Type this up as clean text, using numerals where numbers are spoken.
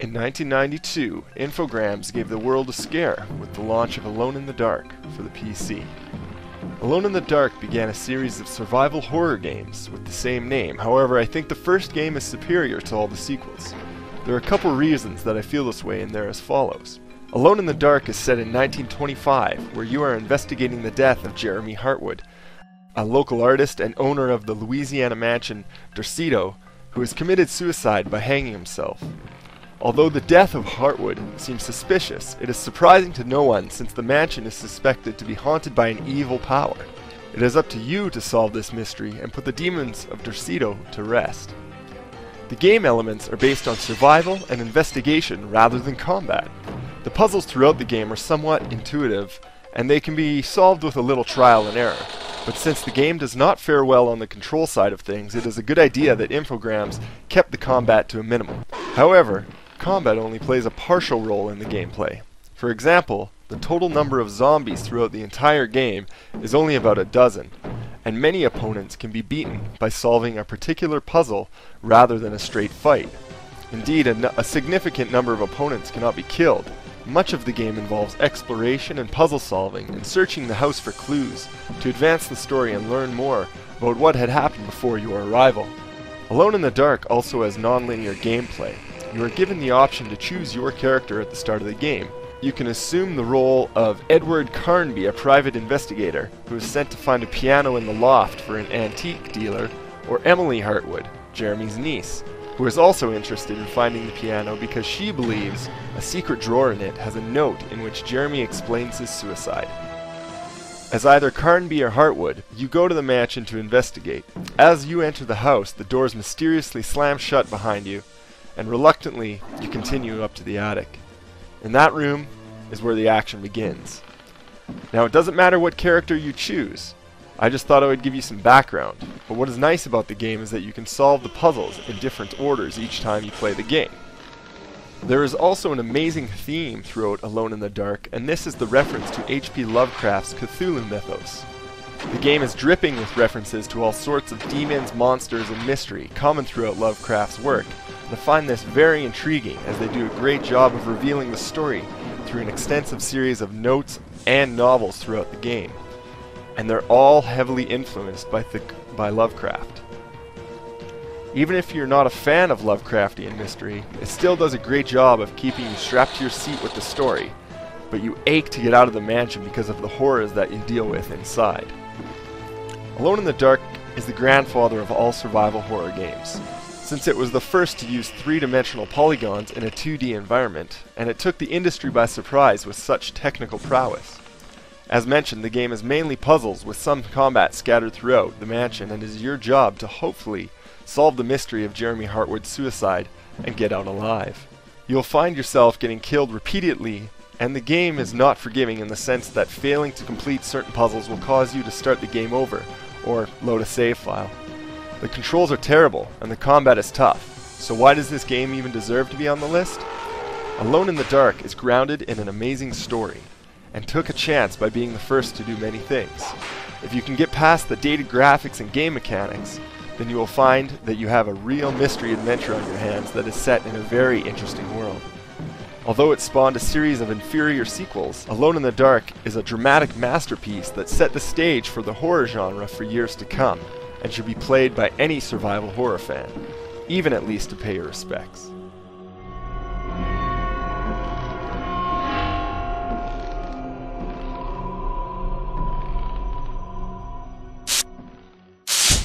In 1992, Infogrames gave the world a scare with the launch of Alone in the Dark for the PC. Alone in the Dark began a series of survival horror games with the same name. However, I think the first game is superior to all the sequels. There are a couple reasons that I feel this way, and they're as follows. Alone in the Dark is set in 1925, where you are investigating the death of Jeremy Hartwood, a local artist and owner of the Louisiana mansion Dorcito, who has committed suicide by hanging himself. Although the death of Hartwood seems suspicious, it is surprising to no one since the mansion is suspected to be haunted by an evil power. It is up to you to solve this mystery and put the demons of Dorcito to rest. The game elements are based on survival and investigation rather than combat. The puzzles throughout the game are somewhat intuitive, and they can be solved with a little trial and error. But since the game does not fare well on the control side of things, it is a good idea that Infogrames kept the combat to a minimum. However, combat only plays a partial role in the gameplay. For example, the total number of zombies throughout the entire game is only about a dozen, and many opponents can be beaten by solving a particular puzzle rather than a straight fight. Indeed, a significant number of opponents cannot be killed. Much of the game involves exploration and puzzle solving and searching the house for clues to advance the story and learn more about what had happened before your arrival. Alone in the Dark also has non-linear gameplay. You are given the option to choose your character at the start of the game. You can assume the role of Edward Carnby, a private investigator who is sent to find a piano in the loft for an antique dealer, or Emily Hartwood, Jeremy's niece, who is also interested in finding the piano because she believes a secret drawer in it has a note in which Jeremy explains his suicide. As either Carnby or Hartwood, you go to the mansion to investigate. As you enter the house, the doors mysteriously slam shut behind you, and reluctantly, you continue up to the attic. In that room is where the action begins. Now, it doesn't matter what character you choose. I just thought I would give you some background, but what is nice about the game is that you can solve the puzzles in different orders each time you play the game. There is also an amazing theme throughout Alone in the Dark, and this is the reference to H.P. Lovecraft's Cthulhu mythos. The game is dripping with references to all sorts of demons, monsters, and mystery common throughout Lovecraft's work, and I find this very intriguing as they do a great job of revealing the story through an extensive series of notes and novels throughout the game. And they're all heavily influenced by Lovecraft. Even if you're not a fan of Lovecraftian mystery, it still does a great job of keeping you strapped to your seat with the story, but you ache to get out of the mansion because of the horrors that you deal with inside. Alone in the Dark is the grandfather of all survival horror games, since it was the first to use three-dimensional polygons in a 2D environment, and it took the industry by surprise with such technical prowess. As mentioned, the game is mainly puzzles with some combat scattered throughout the mansion, and it is your job to hopefully solve the mystery of Jeremy Hartwood's suicide and get out alive. You'll find yourself getting killed repeatedly, and the game is not forgiving in the sense that failing to complete certain puzzles will cause you to start the game over or load a save file. The controls are terrible and the combat is tough, so why does this game even deserve to be on the list? Alone in the Dark is grounded in an amazing story, and took a chance by being the first to do many things. If you can get past the dated graphics and game mechanics, then you will find that you have a real mystery adventure on your hands that is set in a very interesting world. Although it spawned a series of inferior sequels, Alone in the Dark is a dramatic masterpiece that set the stage for the horror genre for years to come, and should be played by any survival horror fan, even at least to pay your respects.